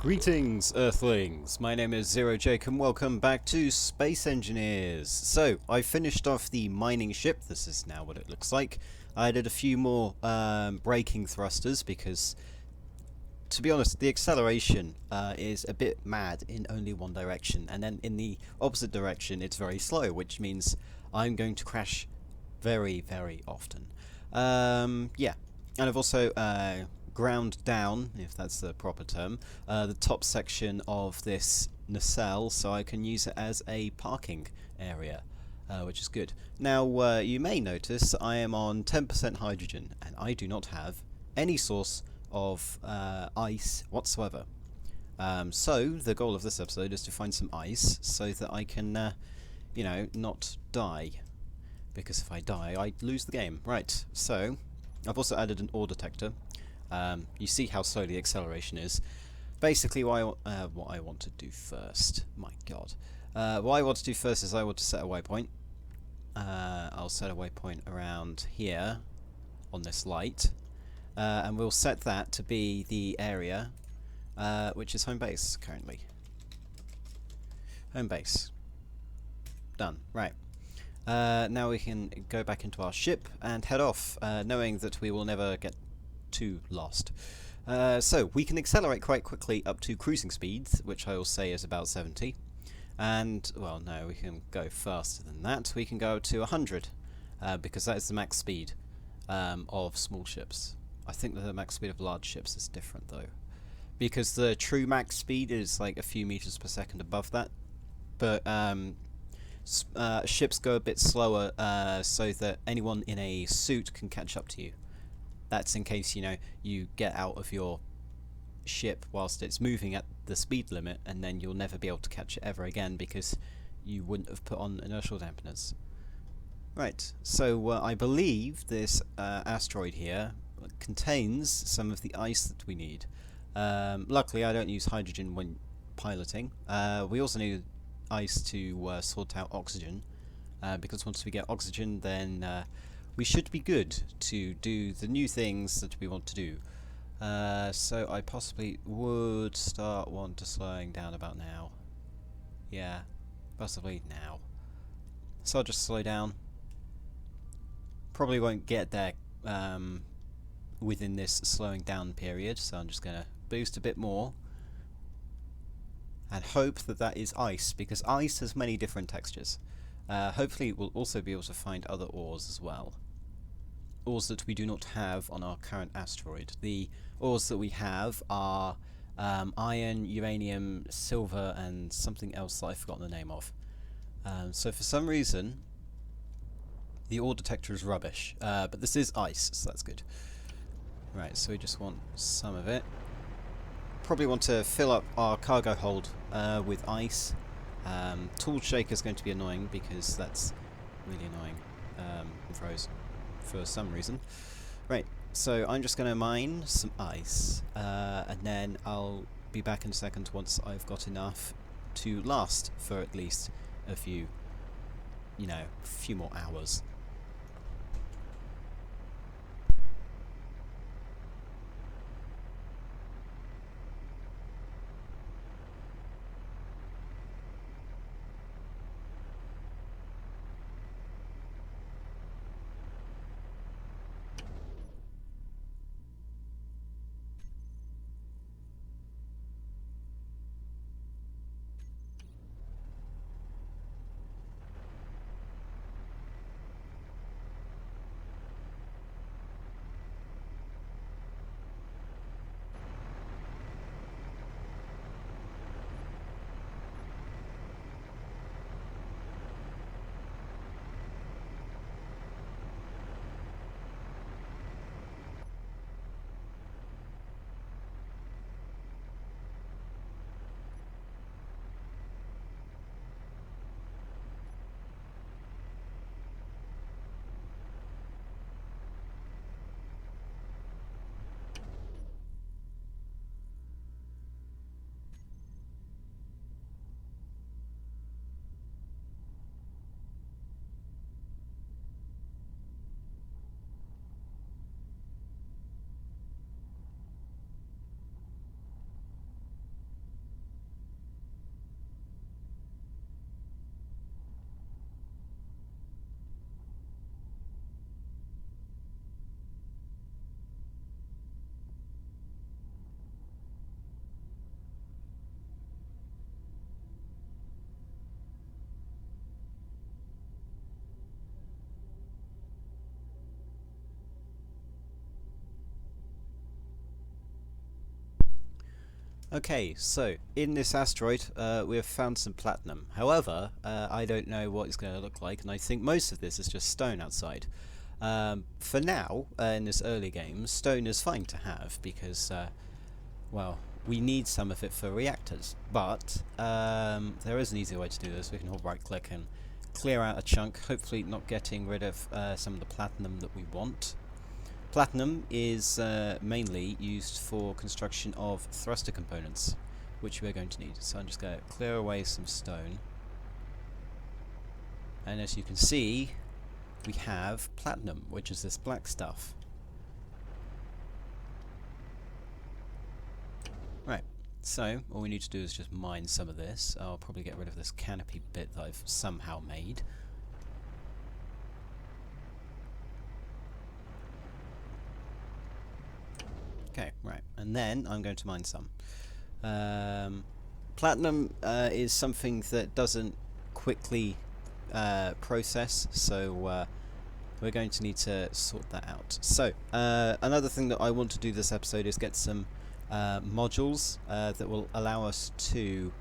Greetings, Earthlings! My name is Zero Jake and welcome back to Space Engineers. So, I finished off the mining ship. This is now what it looks like. I did a few more braking thrusters because, to be honest, the acceleration is a bit mad in only one direction, and then in the opposite direction it's very slow, which means I'm going to crash very, very often. Yeah, and I've also ground down, if that's the proper term, the top section of this nacelle so I can use it as a parking area, which is good. Now, you may notice I am on 10% hydrogen, and I do not have any source of ice whatsoever. So, the goal of this episode is to find some ice so that I can, not die. Because if I die, I lose the game. Right, so I've also added an ore detector. You see how slow the acceleration is. Basically, what I want to do first, my god. What I want to do first is I want to set a waypoint. I'll set a waypoint around here on this light. And we'll set that to be the area which is home base currently. Home base. Done. Right. Now we can go back into our ship and head off, knowing that we will never get too lost. So we can accelerate quite quickly up to cruising speed, which I will say is about 70. And, well, no, we can go faster than that. We can go to 100, because that is the max speed of small ships. I think that the max speed of large ships is different, though, because the true max speed is like a few meters per second above that. But ships go a bit slower so that anyone in a suit can catch up to you. That's in case, you get out of your ship whilst it's moving at the speed limit, and then you'll never be able to catch it ever again because you wouldn't have put on inertial dampeners. Right, so I believe this asteroid here contains some of the ice that we need. Luckily, I don't use hydrogen when piloting. We also need ice to sort out oxygen, because once we get oxygen, then we should be good to do the new things that we want to do. So I possibly would want to slowing down about now. Yeah, possibly now. So I'll just slow down. Probably won't get there within this slowing down period, so I'm just going to boost a bit more and hope that that is ice, because ice has many different textures. Hopefully we'll also be able to find other ores as well. Ores that we do not have on our current asteroid. The ores that we have are iron, uranium, silver, and something else that I've forgotten the name of. So for some reason, the ore detector is rubbish, but this is ice, so that's good. Right, so we just want some of it. Probably want to fill up our cargo hold with ice. Tool shaker is going to be annoying because that's really annoying. Froze for some reason. Right, so I'm just going to mine some ice, and then I'll be back in a second once I've got enough to last for at least a few more hours. Okay, so in this asteroid, we have found some platinum. However, I don't know what it's going to look like, and I think most of this is just stone outside. For now, in this early game, stone is fine to have because, well, we need some of it for reactors. But there is an easier way to do this. We can hold right-click and clear out a chunk, hopefully not getting rid of some of the platinum that we want. Platinum is mainly used for construction of thruster components, which we're going to need. So I'm just going to clear away some stone. And as you can see, we have platinum, which is this black stuff. Right, so all we need to do is just mine some of this. I'll probably get rid of this canopy bit that I've somehow made. Okay, right, and then I'm going to mine some. Platinum is something that doesn't quickly process, so we're going to need to sort that out. So, another thing that I want to do this episode is get some modules that will allow us to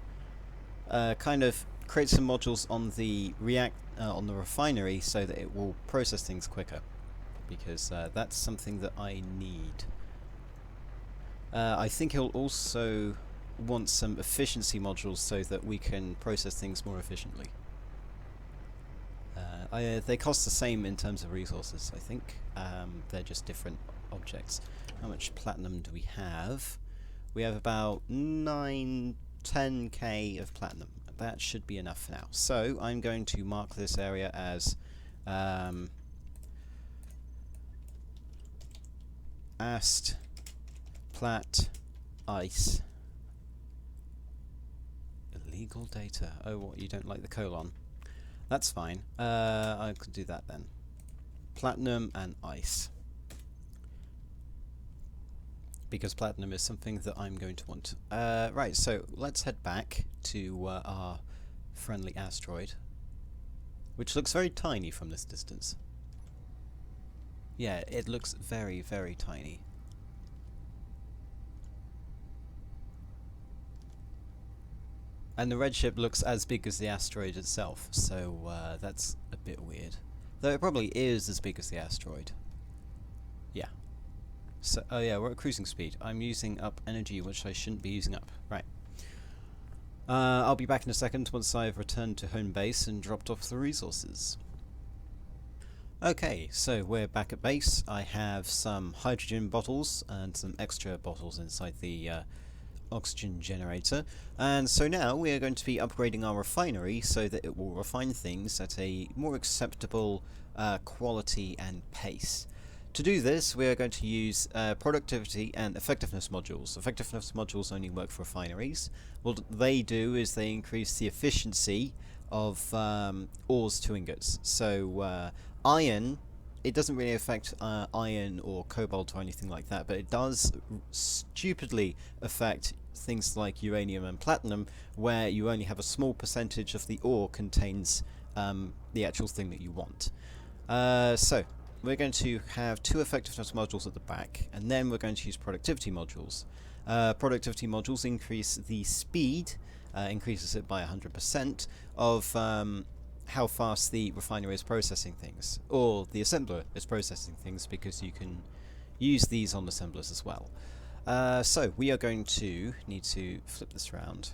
kind of create some modules on the refinery so that it will process things quicker, because that's something that I need. I think he'll also want some efficiency modules so that we can process things more efficiently. They cost the same in terms of resources, I think. They're just different objects. How much platinum do we have? We have about 10k of platinum. That should be enough for now. So I'm going to mark this area as ast plat ice. Illegal data. Oh, what, you don't like the colon? That's fine. I could do that then. Platinum and ice. Because platinum is something that I'm going to want. Right, so let's head back to our friendly asteroid, which looks very tiny from this distance. Yeah, it looks very, very tiny. And the redship looks as big as the asteroid itself, so that's a bit weird. Though it probably is as big as the asteroid. Yeah. So, oh yeah, we're at cruising speed. I'm using up energy which I shouldn't be using up. Right. I'll be back in a second once I've returned to home base and dropped off the resources. Okay, so we're back at base. I have some hydrogen bottles and some extra bottles inside the oxygen generator, and so now we are going to be upgrading our refinery so that it will refine things at a more acceptable quality and pace. To do this, we are going to use productivity and effectiveness modules. Effectiveness modules only work for refineries. What they do is they increase the efficiency of ores to ingots. So iron, it doesn't really affect iron or cobalt or anything like that, but it does stupidly affect things like uranium and platinum, where you only have a small percentage of the ore contains the actual thing that you want. So we're going to have two effectiveness modules at the back, and then we're going to use productivity modules. Productivity modules increase the speed, increases it by 100% of how fast the refinery is processing things, or the assembler is processing things, because you can use these on assemblers as well. So we are going to need to flip this around.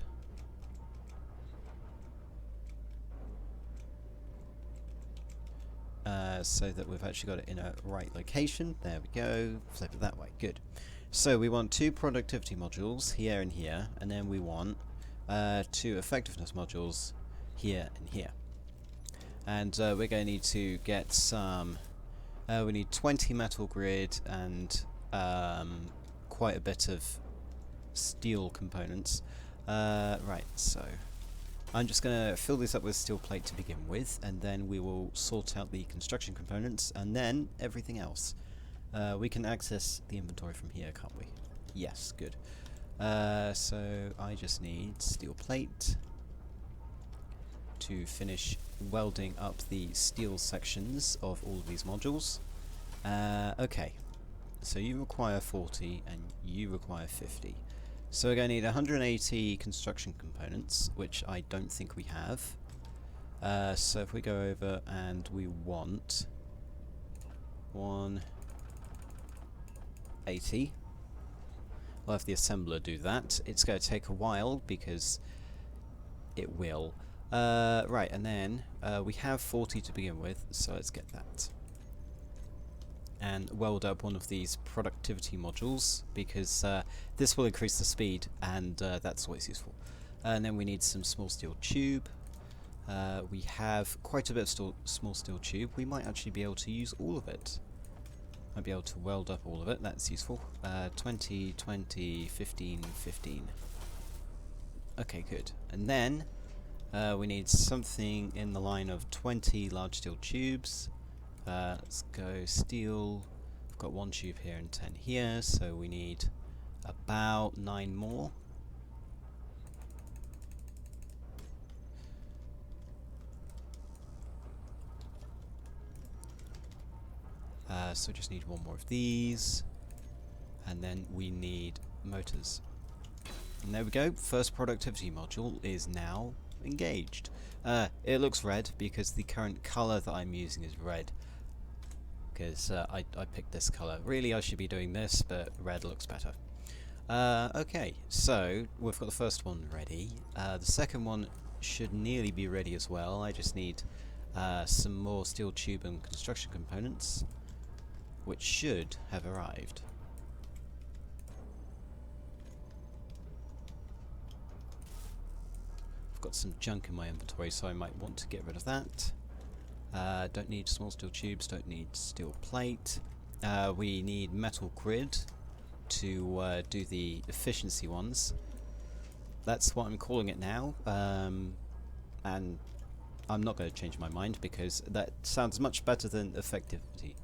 So that we've actually got it in a right location. There we go. Flip it that way. Good. So we want two productivity modules here and here, and then we want two effectiveness modules here and here. And we're going to need to get some... we need 20 metal grid and quite a bit of steel components. Right, so I'm just going to fill this up with steel plate to begin with, and then we will sort out the construction components, and then everything else. We can access the inventory from here, can't we? Yes, good. So I just need steel plate to finish welding up the steel sections of all of these modules. Okay, so you require 40 and you require 50. So we're going to need 180 construction components, which I don't think we have. So if we go over and we want 180, we'll have the assembler do that. It's going to take a while because it will. Right, and then we have 40 to begin with, so let's get that. And weld up one of these productivity modules, because this will increase the speed, and that's always useful. And then we need some small steel tube. We have quite a bit of small steel tube. We might actually be able to use all of it. Might be able to weld up all of it, that's useful. 20, 20, 15, 15. Okay, good. And then we need something in the line of 20 large steel tubes. Let's go steel. We've got 1 tube here and 10 here, so we need about 9 more. So we just need 1 more of these, and then we need motors. And there we go, first productivity module is now engaged. It looks red because the current colour that I'm using is red, because I picked this colour. Really I should be doing this, but red looks better. Okay, so we've got the first one ready. The second one should nearly be ready as well. I just need some more steel tube and construction components, which should have arrived. I've got some junk in my inventory, so I might want to get rid of that. Don't need small steel tubes, don't need steel plate. We need metal grid to do the efficiency ones. That's what I'm calling it now, and I'm not going to change my mind because that sounds much better than effectivity.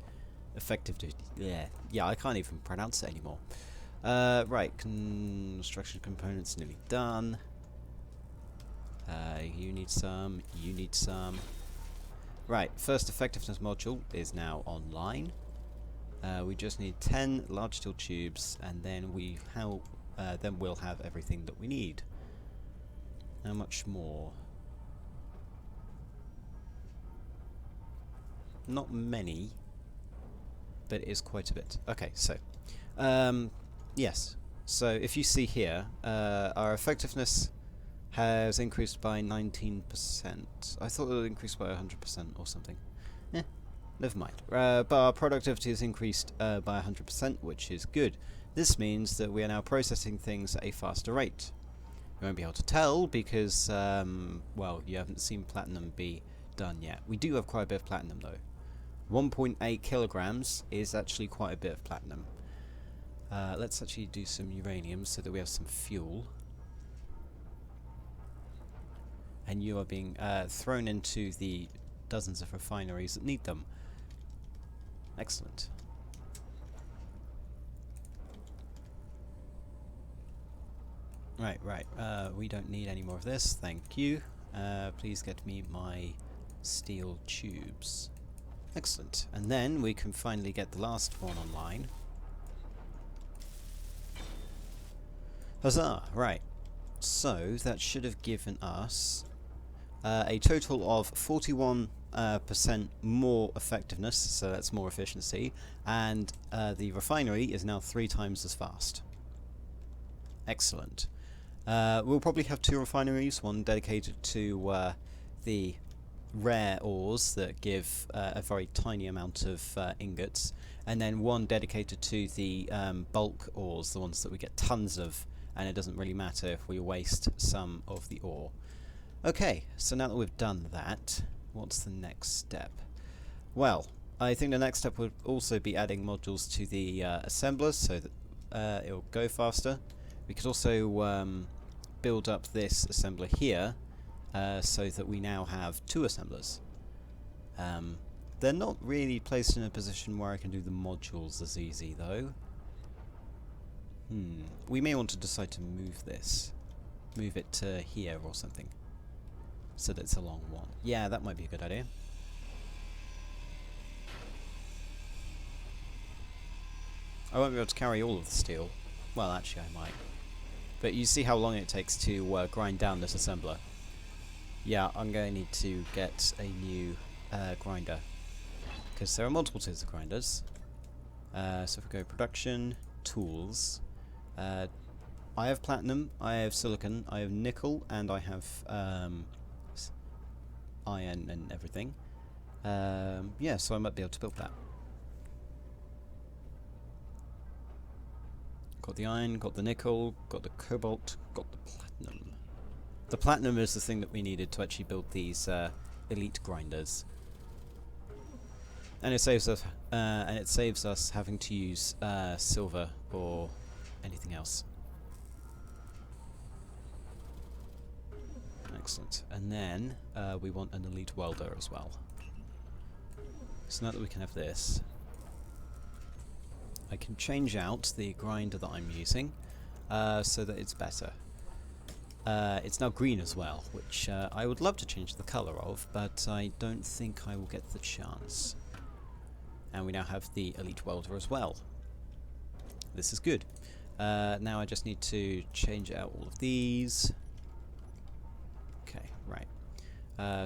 Yeah, I can't even pronounce it anymore. Right, construction components nearly done. You need some, you need some. Right, first effectiveness module is now online. We just need 10 large steel tubes, and then we'll have everything that we need. How much more? Not many, but it is quite a bit. Okay, so yes. So if you see here, our effectiveness has increased by 19%. I thought it would increase by 100% or something. Never mind. But our productivity has increased by 100%, which is good. This means that we are now processing things at a faster rate. You won't be able to tell because, well, you haven't seen platinum be done yet. We do have quite a bit of platinum though. 1.8 kilograms is actually quite a bit of platinum. Let's actually do some uranium so that we have some fuel. And you are being thrown into the dozens of refineries that need them. Excellent. Right. We don't need any more of this, thank you. Please get me my steel tubes. Excellent. And then we can finally get the last one online. Huzzah! Right. So that should have given us a total of 41% more effectiveness, so that's more efficiency, and the refinery is now 3 times as fast. Excellent. We'll probably have 2 refineries, one dedicated to the rare ores that give a very tiny amount of ingots, and then one dedicated to the bulk ores, the ones that we get tons of, and it doesn't really matter if we waste some of the ore. Okay, so now that we've done that, what's the next step? Well, I think the next step would also be adding modules to the assemblers so that it'll go faster. We could also build up this assembler here so that we now have 2 assemblers. They're not really placed in a position where I can do the modules as easy though. We may want to decide to move this. Move it to here or something, so that it's a long one. Yeah, that might be a good idea. I won't be able to carry all of the steel. Well, actually I might. But you see how long it takes to grind down this assembler. Yeah, I'm going to need to get a new grinder, because there are multiple tiers of grinders. So if we go production, tools, I have platinum, I have silicon, I have nickel, and I have iron and everything. Yeah, so I might be able to build that. Got the iron, got the nickel, got the cobalt, got the platinum. The platinum is the thing that we needed to actually build these elite grinders. And it saves us having to use silver or anything else. Excellent. And then we want an elite welder as well. So now that we can have this, I can change out the grinder that I'm using so that it's better. It's now green as well, which I would love to change the colour of, but I don't think I will get the chance. And we now have the elite welder as well. This is good. Now I just need to change out all of these. Okay, right.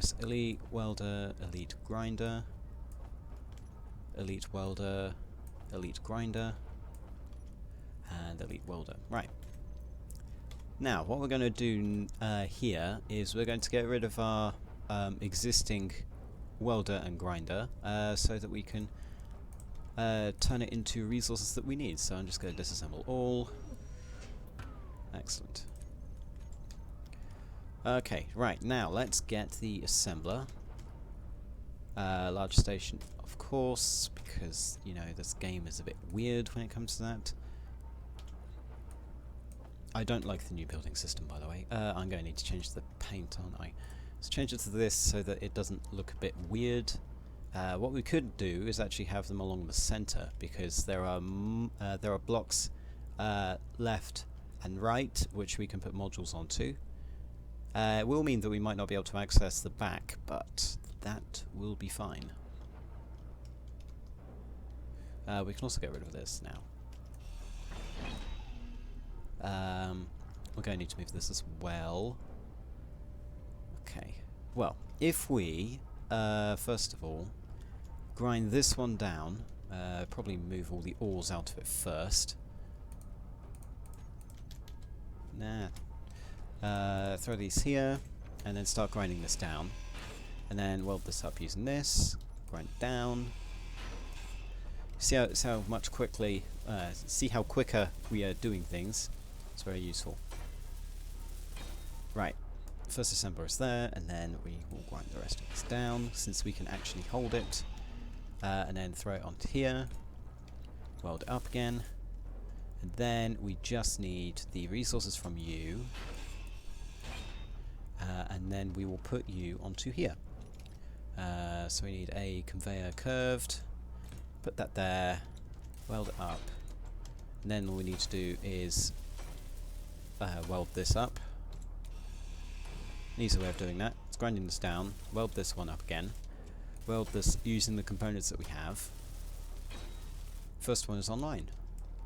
So elite welder, elite grinder, elite welder, elite grinder, and elite welder. Right. Now, what we're going to do here is we're going to get rid of our existing welder and grinder so that we can turn it into resources that we need. So I'm just going to disassemble all. Excellent. Okay, right, now let's get the assembler. Large station, of course, because, you know, this game is a bit weird when it comes to that. I don't like the new building system, by the way. I'm going to need to change the paint, aren't I? Let's change it to this so that it doesn't look a bit weird. What we could do is actually have them along the center, because there are blocks left and right which we can put modules onto. It will mean that we might not be able to access the back, but that will be fine. We can also get rid of this now. We're going to need to move this as well. Okay. Well, if we, first of all, grind this one down, probably move all the ores out of it first. Throw these here, and then start grinding this down. And then weld this up using this, grind it down. See how much quickly, see how quicker we are doing things. It's very useful. Right, first assembler is there, and then we will grind the rest of this down, since we can actually hold it. And then throw it onto here, weld it up again, and then we just need the resources from you, and then we will put you onto here. So we need a conveyor curved, put that there, weld it up, and then all we need to do is weld this up. An easy way of doing that, it's grinding this down, weld this one up again, weld this using the components that we have. First one is online.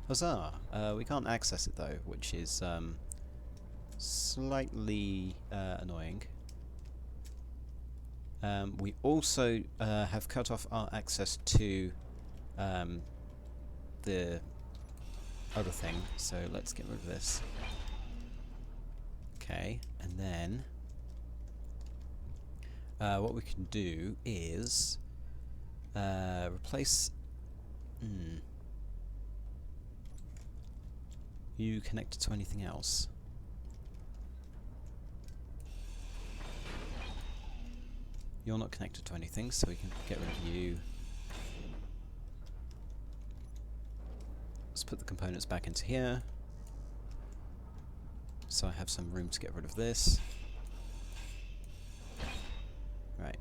Huzzah! We can't access it though, which is slightly annoying. We also have cut off our access to the other thing, so let's get rid of this. Okay, and then what we can do is replace you connected to anything else. You're not connected to anything, so we can get rid of you. Let's put the components back into here, so I have some room to get rid of this. Right.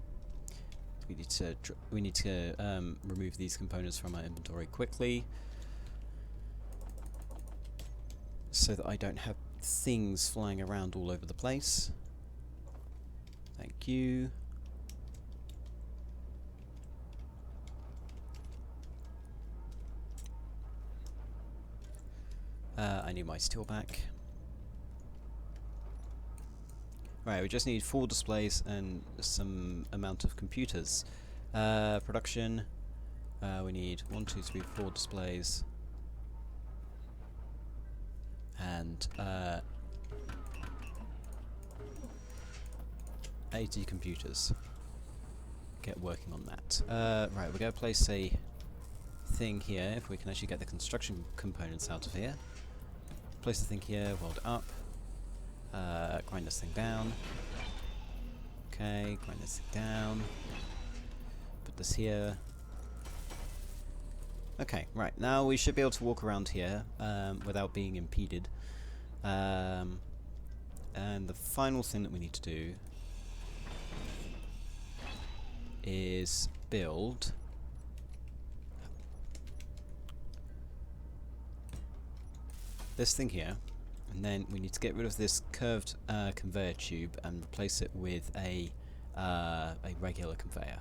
We need to remove these components from our inventory quickly, so that I don't have things flying around all over the place. Thank you. I need my steel back. Right, we just need 4 displays and some amount of computers. Production, we need 1, 2, 3, 4 displays. And 80 computers. Get working on that. Right, we're going to place a thing here, if we can actually get the construction components out of here. Place the thing here, weld it up. Grind this thing down. Okay, grind this thing down. Put this here. Okay, right, now we should be able to walk around here without being impeded. And the final thing that we need to do is build this thing here, and then we need to get rid of this curved conveyor tube and replace it with a regular conveyor.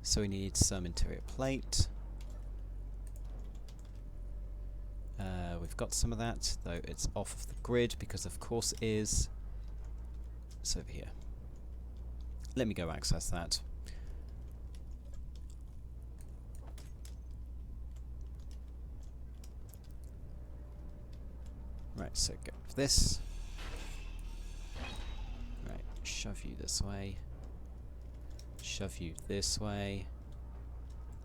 So we need some interior plate. We've got some of that, though it's off of the grid because of course it is. It's over here. Let me go access that. Right, so go for this. Right, shove you this way. Shove you this way.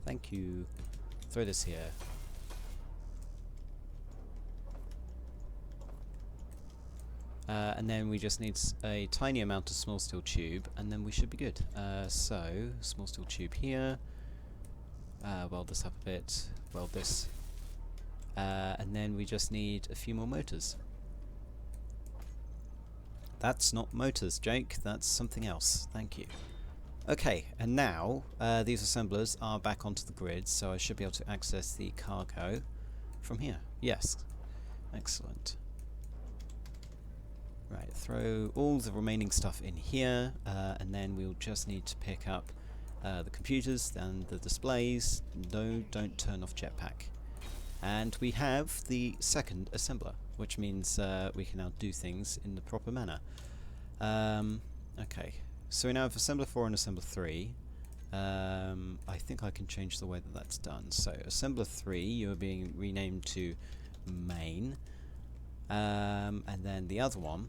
Thank you. Throw this here. And then we just need a tiny amount of small steel tube, and then we should be good. So, small steel tube here. Weld this up a bit. Weld this. And then we just need a few more motors. That's not motors, Jake. That's something else. Thank you. Okay, and now these assemblers are back onto the grid, so I should be able to access the cargo from here. Yes. Excellent. Right, throw all the remaining stuff in here, and then we'll just need to pick up the computers and the displays. No, don't turn off jetpack. And we have the second assembler, which means we can now do things in the proper manner. Okay, so we now have assembler 4 and assembler 3. I think I can change the way that that's done. So assembler 3, you're being renamed to main. And then the other one,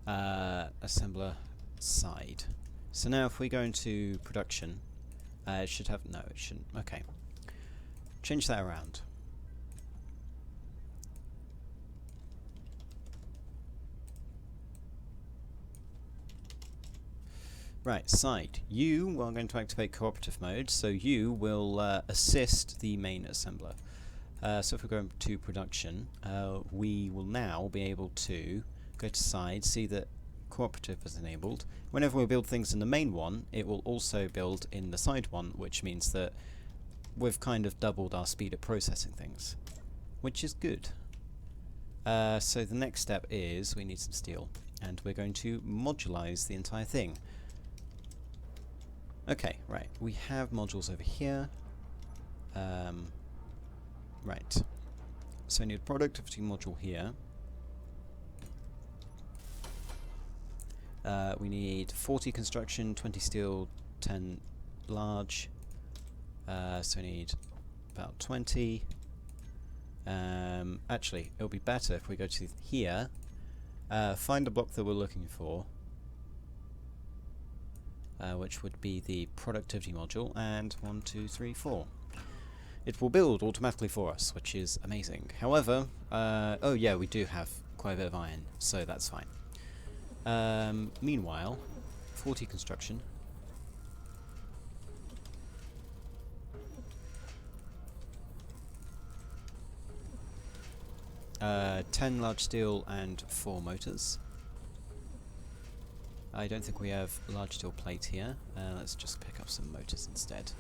assembler side. So now if we go into production, it should have, no it shouldn't, okay. Change that around. Right, side. You are going to activate cooperative mode, so you will assist the main assembler. So if we go to production, we will now be able to go to side, see that cooperative is enabled. Whenever we build things in the main one, it will also build in the side one, which means that we've kind of doubled our speed of processing things, which is good. So the next step is we need some steel, and we're going to modularize the entire thing. Okay, right, we have modules over here. Right, so I need a productivity module here. We need 40 construction, 20 steel, 10 large. So I need about 20. Actually, it'll be better if we go to here, find the block that we're looking for, which would be the productivity module, and 1, 2, 3, 4. It will build automatically for us, which is amazing. However, oh yeah, we do have quite a bit of iron, so that's fine. Meanwhile, 40 construction. Uh, 10 large steel and 4 motors. I don't think we have large steel plate here. Let's just pick up some motors instead.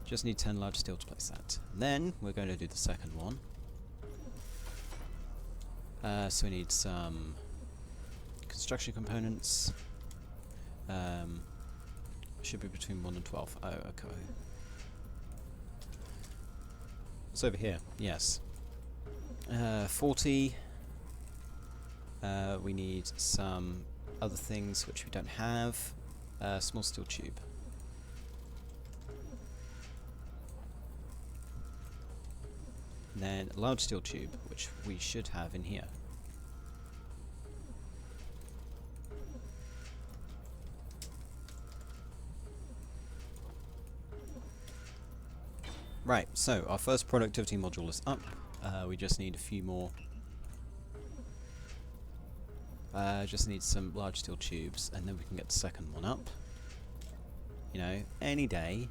Just need 10 large steel to place that. Then we're going to do the second one. So we need some construction components. Should be between 1 and 12. Oh, okay. It's over here. Yes. 40. We need some other things which we don't have. Small steel tube. And then a large steel tube, which we should have in here. Right, so our first productivity module is up. We just need a few more. Just need some large steel tubes, and then we can get the second one up. You know, any day.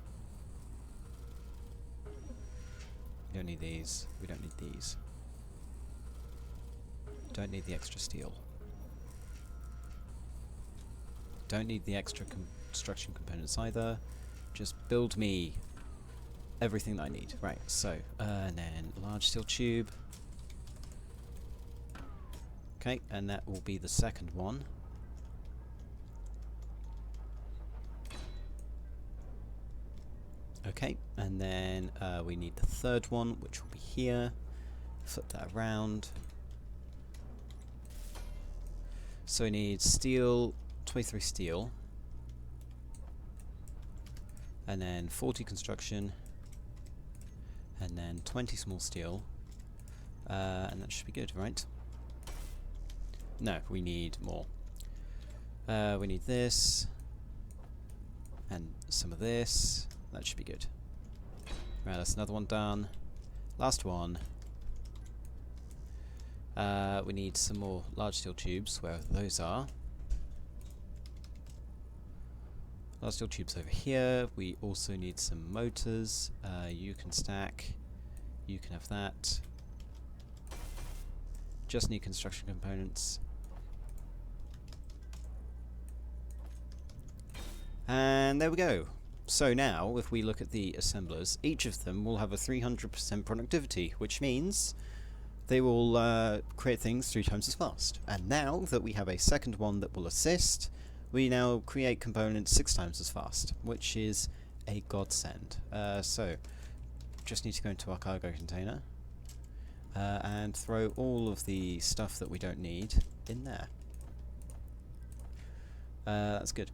We don't need these. We don't need these. Don't need the extra steel. Don't need the extra construction components either. Just build me everything that I need. Right, so, and then large steel tube. Okay, and that will be the second one. Okay, and then we need the third one, which will be here. Flip that around. So we need steel, 23 steel. And then 40 construction. And then 20 small steel. And that should be good, right? No, we need more. We need this. And some of this. That should be good. Right, that's another one done. Last one. We need some more large steel tubes, where those are. Large steel tubes over here. We also need some motors. You can stack. You can have that. Just need construction components. And there we go. So now, if we look at the assemblers, each of them will have a 300% productivity, which means they will create things 3 times as fast. And now that we have a second one that will assist, we now create components 6 times as fast, which is a godsend. So, just need to go into our cargo container and throw all of the stuff that we don't need in there. That's good.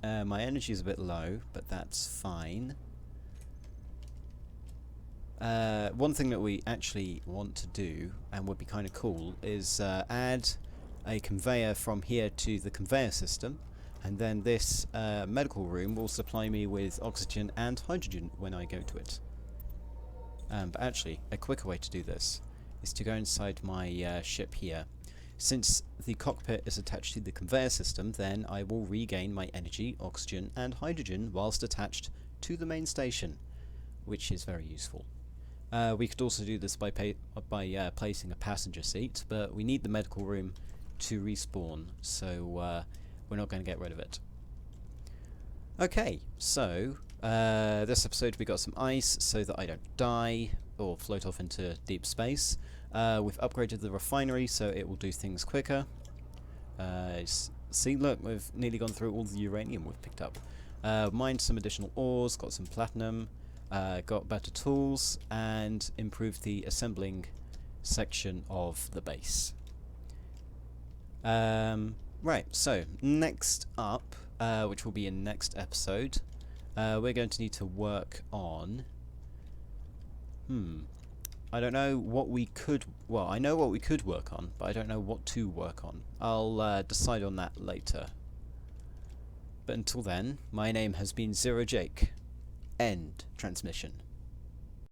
My energy is a bit low, but that's fine. One thing that we actually want to do, and would be kind of cool, is add a conveyor from here to the conveyor system, and then this medical room will supply me with oxygen and hydrogen when I go to it. But actually, a quicker way to do this is to go inside my ship here. Since the cockpit is attached to the conveyor system, then I will regain my energy, oxygen and hydrogen whilst attached to the main station, which is very useful. We could also do this by placing a passenger seat, but we need the medical room to respawn, so we're not going to get rid of it. Okay, so this episode we got some ice so that I don't die or float off into deep space. We've upgraded the refinery so it will do things quicker. See, look, we've nearly gone through all the uranium we've picked up. Mined some additional ores, got some platinum, got better tools, and improved the assembling section of the base. Right, so next up, which will be in next episode, we're going to need to work on... I don't know what we could... Well, I know what we could work on, but I don't know what to work on. I'll decide on that later. But until then, my name has been Zero Jake. End transmission.